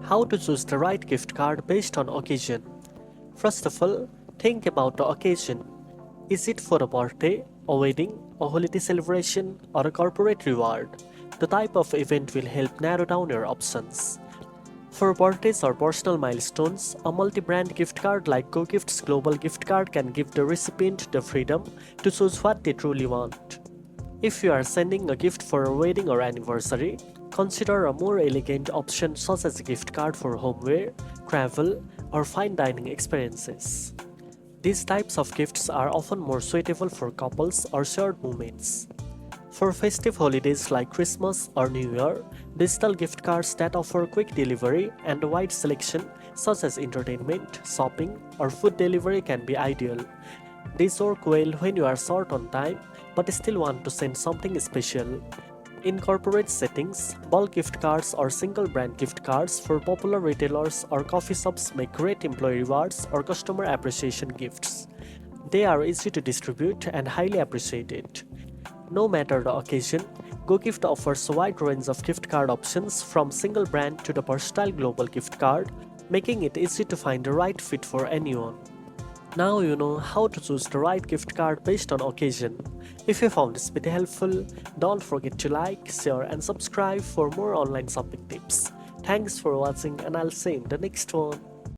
How to choose the right gift card based on occasion. First of all, think about the occasion. Is it for a birthday, a wedding, a holiday celebration, or a corporate reward? The type of event will help narrow down your options. For birthdays or personal milestones, a multi-brand gift card like GoGift's global gift card can give the recipient the freedom to choose what they truly want. If you are sending a gift for a wedding or anniversary, consider a more elegant option such as a gift card for homeware, travel, or fine dining experiences. These types of gifts are often more suitable for couples or shared moments. For festive holidays like Christmas or New Year, digital gift cards that offer quick delivery and a wide selection such as entertainment, shopping, or food delivery can be ideal. These work well when you are short on time but still want to send something special. In corporate settings, bulk gift cards or single brand gift cards for popular retailers or coffee shops make great employee rewards or customer appreciation gifts. They are easy to distribute and highly appreciated. No matter the occasion, GoGift offers a wide range of gift card options from single brand to the personal global gift card, making it easy to find the right fit for anyone. Now you know how to choose the right gift card based on occasion. If you found this video helpful, don't forget to like, share and subscribe for more online shopping tips. Thanks for watching and I'll see you in the next one.